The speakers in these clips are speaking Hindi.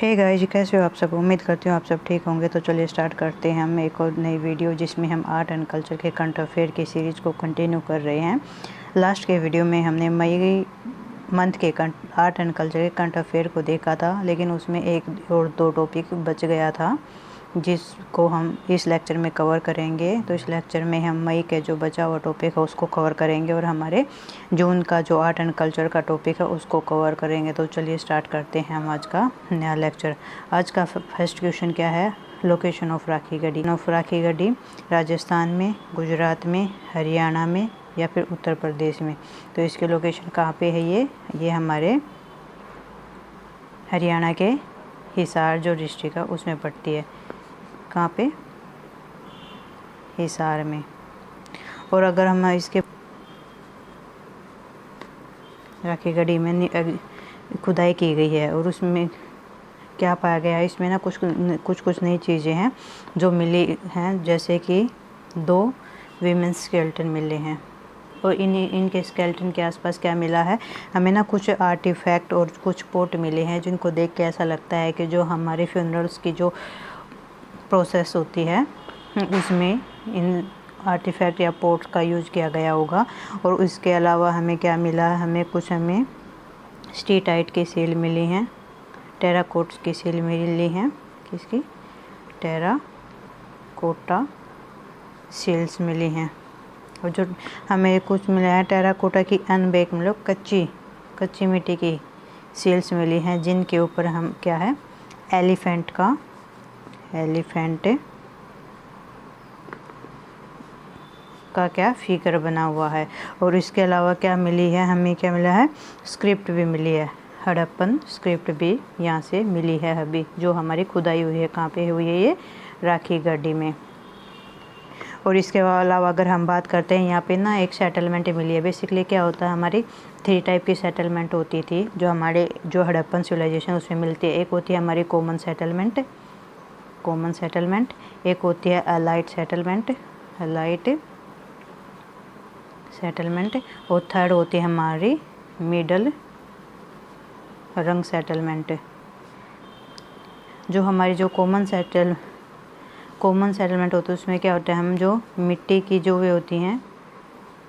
हे गाइस, कैसे हो आप सब। उम्मीद करती हूँ आप सब ठीक होंगे। तो चलिए स्टार्ट करते हैं हम एक और नई वीडियो जिसमें हम आर्ट एंड कल्चर के करंट अफेयर की सीरीज़ को कंटिन्यू कर रहे हैं। लास्ट के वीडियो में हमने मई मंथ के आर्ट एंड कल्चर के करंट अफेयर को देखा था, लेकिन उसमें एक और दो टॉपिक बच गया था जिसको हम इस लेक्चर में कवर करेंगे। तो इस लेक्चर में हम मई के जो बचा हुआ टॉपिक है उसको कवर करेंगे और हमारे जून का जो आर्ट एंड कल्चर का टॉपिक है उसको कवर करेंगे। तो चलिए स्टार्ट करते हैं हम आज का नया लेक्चर। आज का फर्स्ट क्वेश्चन क्या है? लोकेशन ऑफ राखी गढ़ी राजस्थान में, गुजरात में, हरियाणा में या फिर उत्तर प्रदेश में। तो इसकी लोकेशन कहाँ पे है? ये हमारे हरियाणा के हिसार जो डिस्ट्रिक्ट है उसमें पड़ती है। कहाँ पे? हिसार में। और अगर हम इसके राखी गढ़ी में खुदाई की गई है और उसमें क्या पाया गया है, इसमें ना कुछ नई चीज़ें हैं जो मिली हैं, जैसे कि 2 वीमेंस स्केलेटन मिले हैं। और इनके स्केलेटन के आसपास क्या मिला है हमें ना, कुछ आर्टिफैक्ट और कुछ पोट मिले हैं जिनको देख के ऐसा लगता है कि जो हमारे फ्यूनरल्स की जो प्रोसेस होती है उसमें इन आर्टिफैक्ट या पोट्स का यूज़ किया गया होगा। और इसके अलावा हमें क्या मिला है, हमें स्टीटाइट की सील मिली हैं, टेराकोट्स की सील मिली हैं। किसकी? टेराकोटा सील्स मिली हैं। और जो हमें कुछ मिला है टेराकोटा की अनबेक मतलब कच्ची मिट्टी की सील्स मिली हैं, जिनके ऊपर हम क्या है एलिफेंट का क्या फिगर बना हुआ है। और इसके अलावा क्या मिली है हमें, क्या मिला है स्क्रिप्ट भी मिली है, हड़प्पन स्क्रिप्ट भी यहाँ से मिली है अभी, जो हमारी खुदाई हुई है। कहाँ पे हुई है? ये राखी गढ़ी में। और इसके अलावा अगर हम बात करते हैं, यहाँ पे ना एक सेटलमेंट मिली है। बेसिकली क्या होता है, हमारी 3 टाइप की सेटलमेंट होती थी जो हमारे जो हड़प्पन सिविलाइजेशन उसमें मिलती है। एक होती है हमारी कॉमन सेटलमेंट, एक होती है अलाइट सेटलमेंट और थर्ड होती है हमारी मिडल रंग सेटलमेंट। जो हमारी जो कॉमन सेटलमेंट होती है उसमें क्या होता है, हम जो मिट्टी की जो वे होती हैं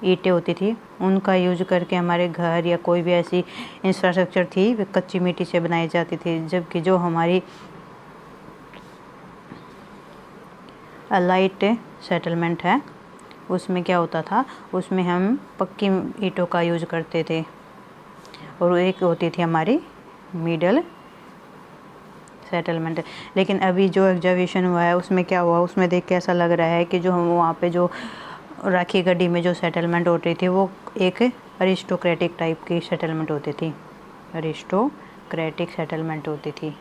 ईंटें होती थी उनका यूज करके हमारे घर या कोई भी ऐसी इंफ्रास्ट्रक्चर थी वे कच्ची मिट्टी से बनाई जाती थी। जबकि जो हमारी अलाइट सेटलमेंट है उसमें क्या होता था, उसमें हम पक्की ईंटों का यूज करते थे। और एक होती थी हमारी मिडल सेटलमेंट। लेकिन अभी जो एग्जीबिशन हुआ है उसमें क्या हुआ, उसमें देख के ऐसा लग रहा है कि जो हम वहाँ पे जो राखी गढ़ी में जो सेटलमेंट होती थी वो एक अरिस्टोक्रेटिक टाइप की सेटलमेंट होती थी।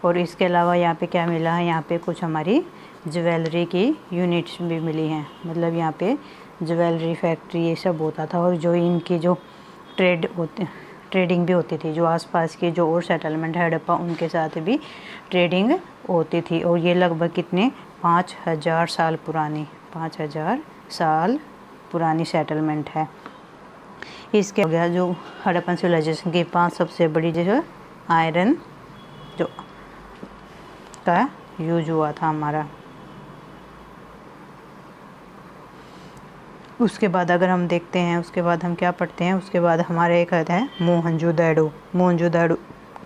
और इसके अलावा यहाँ पे क्या मिला है, यहाँ पे कुछ हमारी ज्वेलरी की यूनिट्स भी मिली हैं। मतलब यहाँ पे ज्वेलरी फैक्ट्री ये सब होता था। और जो इनकी जो ट्रेडिंग भी होती थी, जो आसपास के जो और सेटलमेंट है हड़प्पा उनके साथ भी ट्रेडिंग होती थी। और ये लगभग कितने 5000 साल पुरानी सेटलमेंट है। इसके हो गया जो हड़प्पन सिविलाइजेशन की 5 सबसे बड़ी जो आयरन जो का यूज हुआ था हमारा। उसके बाद अगर हम देखते हैं, उसके बाद हम क्या पढ़ते हैं, उसके बाद हमारे एक आता है मोहनजोदड़ो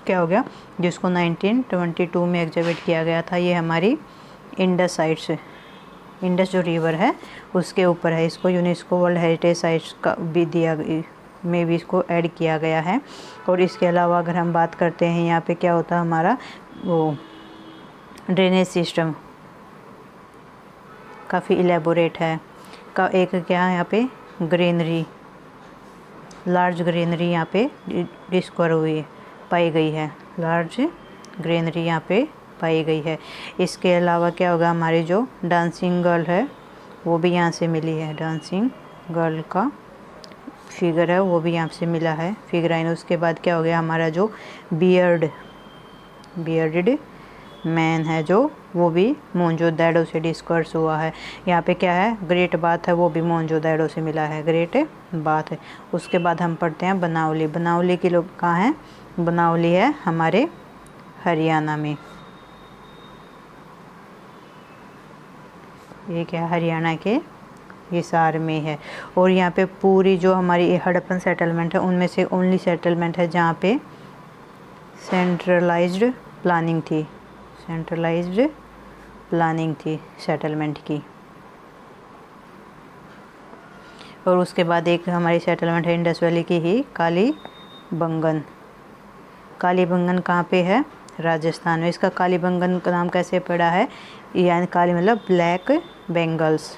क्या हो गया, जिसको 1922 में एग्जिबिट किया गया था। ये हमारी इंडस जो रिवर है उसके ऊपर है। इसको यूनेस्को वर्ल्ड हेरिटेज साइट्स का भी में भी इसको ऐड किया गया है। और इसके अलावा अगर हम बात करते हैं, यहाँ पे क्या होता है हमारा वो ड्रेनेज सिस्टम काफ़ी इलेबोरेट है। का एक क्या है यहाँ पे लार्ज ग्रेनरी यहाँ पे डिस्कवर पाई गई है। इसके अलावा क्या होगा, हमारी जो डांसिंग गर्ल है वो भी यहाँ से मिली है। डांसिंग गर्ल का फिगर है वो भी यहाँ से मिला है, फिगराइन। उसके बाद क्या हो गया, हमारा जो बियर्डेड मैन है जो, वो भी मोहनजोदड़ो से डिस्कस हुआ है। यहाँ पे क्या है, ग्रेट बाथ है, वो भी मोहनजोदड़ो से मिला है, ग्रेट बाथ है। उसके बाद हम पढ़ते हैं बनावली। बनावली के लोग कहाँ हैं, बनावली है हमारे हरियाणा में। ये क्या, हरियाणा के हिसार में है। और यहाँ पे पूरी जो हमारी हड़प्पन सेटलमेंट है उनमें से ओनली सेटलमेंट है जहाँ पे सेंट्रलाइज्ड प्लानिंग थी, सेंट्रलाइज्ड प्लानिंग थी सेटलमेंट की। और उसके बाद एक हमारी सेटलमेंट है इंडस वैली की ही, कालीबंगन। कालीबंगन कहाँ पे है, राजस्थान में। इसका कालीबंगन का नाम कैसे पड़ा है, यानी काली मतलब ब्लैक बेंगल्स।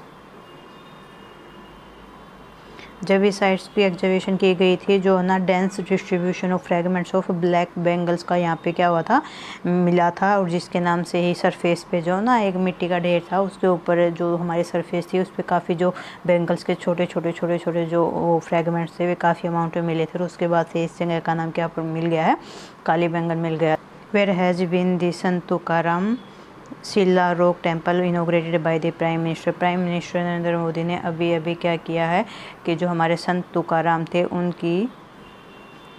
जब इस साइट्स की एग्जीबिशन की गई थी, जो ना dense distribution of fragments of black bangles का यहाँ पे क्या हुआ था, मिला था। और जिसके नाम से ही सरफेस पे जो ना एक मिट्टी का ढेर था, उसके ऊपर जो हमारी सरफेस थी उस पर काफ़ी जो बेंगल्स के छोटे छोटे जो वो फ्रेगमेंट्स थे वे काफ़ी अमाउंट में मिले थे। और उसके बाद से इस जगह का नाम क्या मिल गया है, कालीबंगन मिल गया। Where has been the Sant Tukaram Shila rock temple inaugurated by the prime minister. Prime minister Narendra Modi ने अभी क्या किया है कि जो हमारे संत तुकाराम थे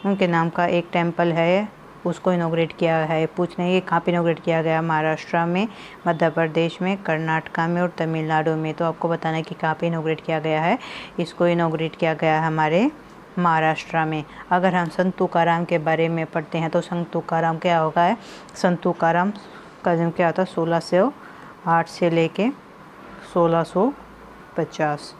उनके नाम का एक टेम्पल है, उसको इनोग्रेट किया है। पूछने ये कहाँ पे इनोग्रेट किया गया, महाराष्ट्र में, मध्य प्रदेश में, कर्नाटका में और तमिलनाडु में। तो आपको बताना है कि कहाँ पे इनोग्रेट किया गया है। इसको इनोग्रेट किया गया है हमारे महाराष्ट्र में। अगर हम संत तुकाराम के बारे में पढ़ते हैं तो संत तुकाराम क्या होगा है, संत तुकाराम का जन्म क्या था, 1608 से लेके 1650।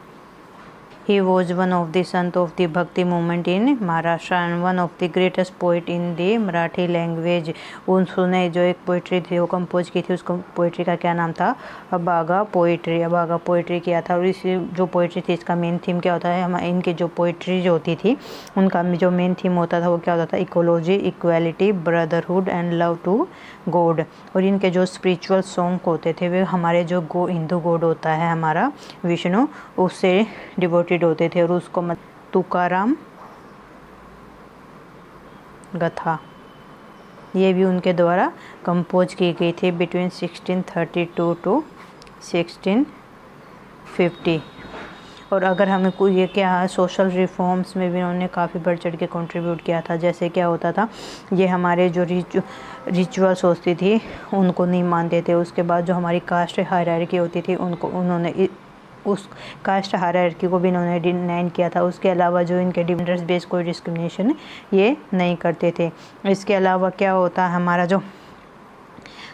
He was one of the sons of the Bhakti movement in Maharashtra and one of the greatest poet in the Marathi language। उन्होंने जो एक पोइट्री थी वो कंपोज की थी, उस पोइट्री का क्या नाम था, अबागा पोइट्री। अबागा पोइट्री किया था। और इस जो पोइट्री थी इसका मेन थीम क्या होता है, हम इनकी जो पोइट्री जो होती थी उनका जो मेन थीम होता था वो क्या होता था, ecology, equality, brotherhood and love to God. और इनके जो स्पिरिचुअल सॉन्ग होते थे वे हमारे जो हिंदू गॉड होता है हमारा विष्णु, उससे डिवोटेड होते थे। और उसको तुकाराम गाथा ये भी उनके द्वारा कंपोज की गई थी बिटवीन 1632 टू 1650। और अगर हमें कोई ये क्या है, सोशल रिफॉर्म्स में भी उन्होंने काफ़ी बढ़ चढ़ के कंट्रीब्यूट किया था। जैसे क्या होता था, ये हमारे जो रिचुअल्स होती थी उनको नहीं मानते थे। उसके बाद जो हमारी कास्ट हायरार्की होती थी उनको उन्होंने उस कास्ट हायरार्की को भी इन्होंने डिनाइन किया था। उसके अलावा जो इनके डिपेंडेंस बेस्ड कोई डिस्क्रिमिनेशन ये नहीं करते थे। इसके अलावा क्या होता है, हमारा जो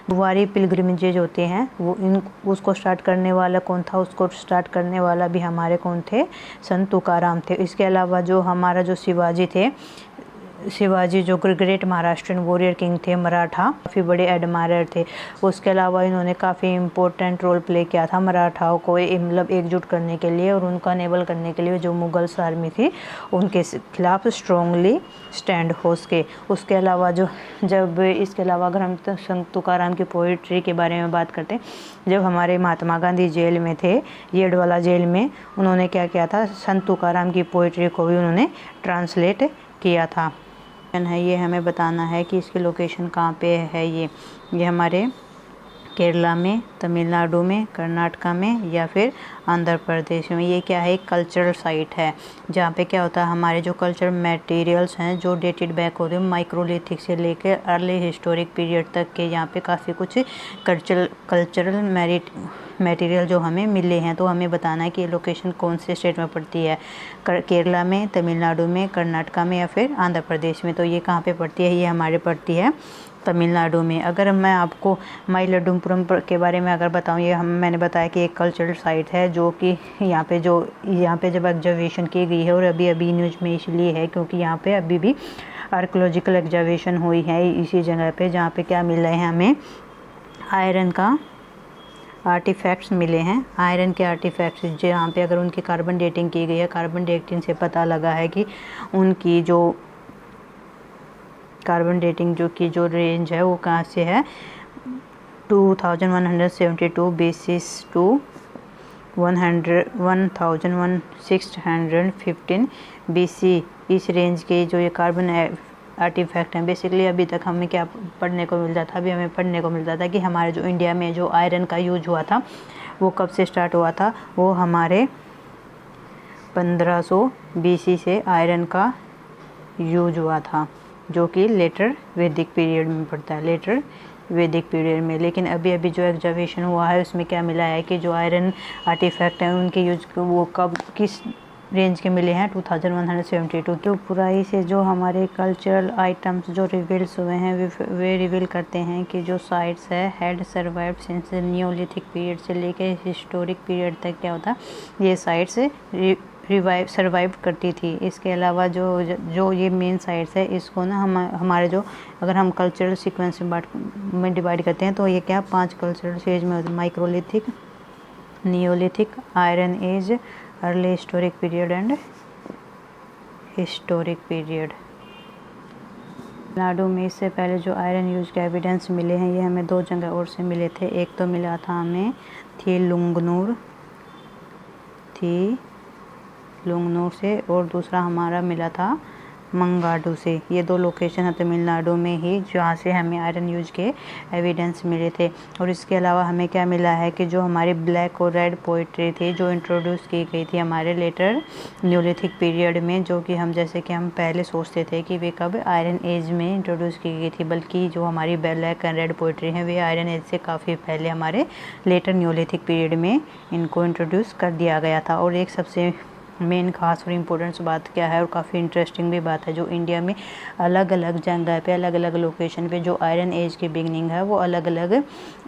गुरुवारी पिलग्रिमेजेज होते हैं वो उसको स्टार्ट करने वाला कौन था, उसको स्टार्ट करने वाला भी हमारे कौन थे, संत तुकाराम थे। इसके अलावा जो हमारा जो शिवाजी जो ग्रेट महाराष्ट्रियन वॉरियर किंग थे, मराठा, काफ़ी बड़े एडमायरर थे। उसके अलावा इन्होंने काफ़ी इम्पोर्टेंट रोल प्ले किया था मराठाओं को मतलब एकजुट करने के लिए और उनको अनेबल करने के लिए जो मुगल्स आर्मी थी उनके खिलाफ स्ट्रॉन्गली स्टैंड हो सके। उसके अलावा इसके अलावा अगर हम संत तुकाराम की पोइट्री के बारे में बात करते हैं, जब हमारे महात्मा गांधी जेल में थे, येडवाला जेल में, उन्होंने क्या किया था, संत तुकाराम की पोइट्री को भी उन्होंने ट्रांसलेट किया था। है ये हमें बताना है कि इसकी लोकेशन कहाँ पे है। ये हमारे केरला में, तमिलनाडु में, कर्नाटका में या फिर आंध्र प्रदेश में। ये क्या है, एक कल्चरल साइट है जहाँ पे क्या होता है, हमारे जो कल्चरल मटेरियल्स हैं जो डेटेड बैक होते हैं माइक्रोलिथिक से लेकर अर्ली हिस्टोरिक पीरियड तक के, यहाँ पे काफ़ी कुछ कल्चरल मटेरियल जो हमें मिले हैं। तो हमें बताना है कि ये लोकेशन कौन से स्टेट में पड़ती है, केरला में, तमिलनाडु में, कर्नाटका में या फिर आंध्र प्रदेश में। तो ये कहाँ पे पड़ती है, ये हमारे पड़ती है तमिलनाडु में। अगर मैं आपको माइलडुमपुरम के बारे में अगर बताऊं, मैंने बताया कि एक कल्चरल साइट है जो कि यहाँ पे जब ऑब्जर्वेशन की गई है और अभी न्यूज़ में इसलिए है क्योंकि यहाँ पे अभी भी आर्कियोलॉजिकल ऑब्जर्वेशन हुई है इसी जगह पे, जहाँ पे क्या मिल रहे हैं, हमें आयरन का आर्टिफैक्ट्स मिले हैं। आयरन के आर्टिफैक्ट्स जहाँ पे अगर उनकी कार्बन डेटिंग की गई है, कार्बन डेटिंग से पता लगा है कि उनकी जो कार्बन डेटिंग जो रेंज है वो कहाँ से है, 2172 बेसिस टू 1615 BC। इस रेंज के जो ये कार्बन आर्टिफैक्ट हैं। बेसिकली अभी तक हमें क्या पढ़ने को मिलता था, अभी हमें पढ़ने को मिलता था कि हमारे जो इंडिया में जो आयरन का यूज हुआ था वो कब से स्टार्ट हुआ था, वो हमारे 1500 BC से आयरन का यूज हुआ था, जो कि लेटर वैदिक पीरियड में पड़ता है, लेटर वैदिक पीरियड में। लेकिन अभी अभी जो एग्जामिनेशन हुआ है उसमें क्या मिला है कि जो आयरन आर्टिफैक्ट हैं उनके यूज वो कब किस रेंज के मिले हैं, 2172 के। पुराई से जो हमारे कल्चरल आइटम्स जो रिवील्स हुए हैं वे रिवील करते हैं कि जो साइट्स है had survived since Neolithic period से लेकर हिस्टोरिक पीरियड तक क्या होता ये साइट्स सर्वाइव करती थी। इसके अलावा जो ये मेन साइट्स है इसको ना हमारे जो अगर हम कल्चरल सीक्वेंस में डिवाइड करते हैं तो ये क्या 5 कल्चरल स्टेज में होते हैं, microlithic, neolithic, Iron Age, early historic period and historic period. Tamil Nadu में इससे पहले जो आयरन यूज के एविडेंस मिले हैं ये हमें 2 जगह और से मिले थे। एक तो मिला था हमें लुंगनूर से और दूसरा हमारा मिला था मंगाडू से। ये 2 लोकेशन है तमिलनाडु में ही जहाँ से हमें आयरन यूज के एविडेंस मिले थे। और इसके अलावा हमें क्या मिला है कि जो हमारी ब्लैक और रेड पोइट्री थी जो इंट्रोड्यूस की गई थी हमारे लेटर न्यूलिथिक पीरियड में, जो कि हम जैसे कि हम पहले सोचते थे कि वे कब आयरन एज में इंट्रोड्यूस की गई थी, बल्कि जो हमारी ब्लैक एंड रेड पोइट्री है वे आयरन एज से काफ़ी पहले हमारे लेटर न्यूलिथिक पीरियड में इनको इंट्रोड्यूस कर दिया गया था। और एक सबसे मेन खास और इम्पोर्टेंट बात क्या है और काफ़ी इंटरेस्टिंग भी बात है, जो इंडिया में अलग अलग जगह पे अलग अलग लोकेशन पे जो आयरन एज की बिगनिंग है वो अलग अलग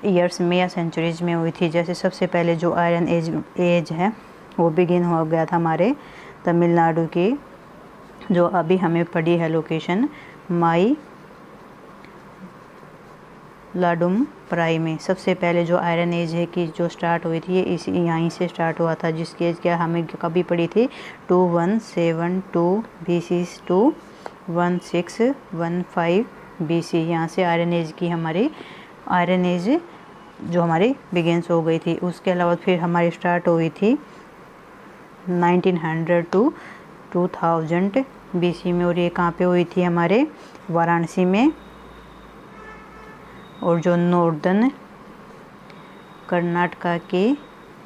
ईयर्स में या सेंचुरीज में हुई थी। जैसे सबसे पहले जो आयरन एज है वो बिगिन हो गया था हमारे तमिलनाडु की, जो अभी हमें पड़ी है लोकेशन माई लाडुम पराई में। सबसे पहले जो आयरन एज है कि जो स्टार्ट हुई थी ये इसी यहीं से स्टार्ट हुआ था, जिसकी एज क्या हमें कभी पड़ी थी 2172 BC टू 1615 BC। यहाँ से आयरन एज की हमारी आयरन एज जो हमारी बिगिंस हो गई थी। उसके अलावा फिर हमारी स्टार्ट हुई थी 1900 टू 2000 BC में, और ये कहाँ पे हुई थी हमारे वाराणसी में और जो नॉर्दर्न कर्नाटका के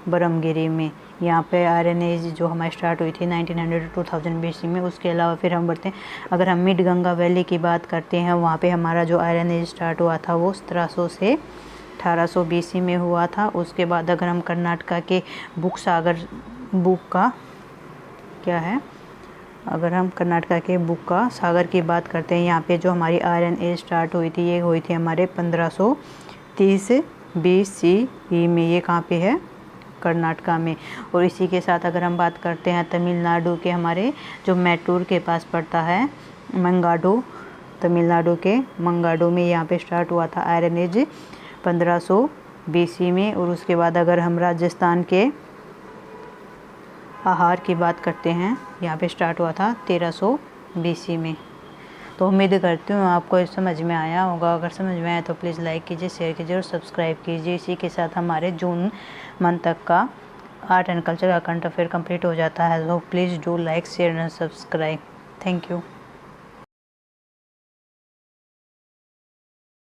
बरमगिरी में। यहाँ पे आयरन एज जो हमारी स्टार्ट हुई थी 1900 टू 2000 BC में। उसके अलावा फिर हम बढ़ते हैं, अगर हम मिड गंगा वैली की बात करते हैं वहाँ पे हमारा जो आयरन एज स्टार्ट हुआ था वो 1700 से 1800 BC में हुआ था। उसके बाद अगर हम कर्नाटका के बुक का क्या है, अगर हम कर्नाटका के बुक का सागर की बात करते हैं, यहाँ पे जो हमारी आयरन एज स्टार्ट हुई थी ये हुई थी हमारे 1530 BCE में। ये कहाँ पे है, कर्नाटका में। और इसी के साथ अगर हम बात करते हैं तमिलनाडु के हमारे जो मैटूर के पास पड़ता है मंगाडू, तमिलनाडु के मंगाडू में यहाँ पे स्टार्ट हुआ था आयरन एज 1500 BC में। और उसके बाद अगर हम राजस्थान के आहार की बात करते हैं यहाँ पे स्टार्ट हुआ था 1300 BC में। तो उम्मीद करती हूँ आपको समझ में आया होगा। अगर समझ में आया तो प्लीज़ लाइक कीजिए, शेयर कीजिए और सब्सक्राइब कीजिए। इसी के साथ हमारे जून मंथ तक का आर्ट एंड कल्चर का करंट अफेयर कंप्लीट हो जाता है। तो please do like, share and subscribe. Thank you.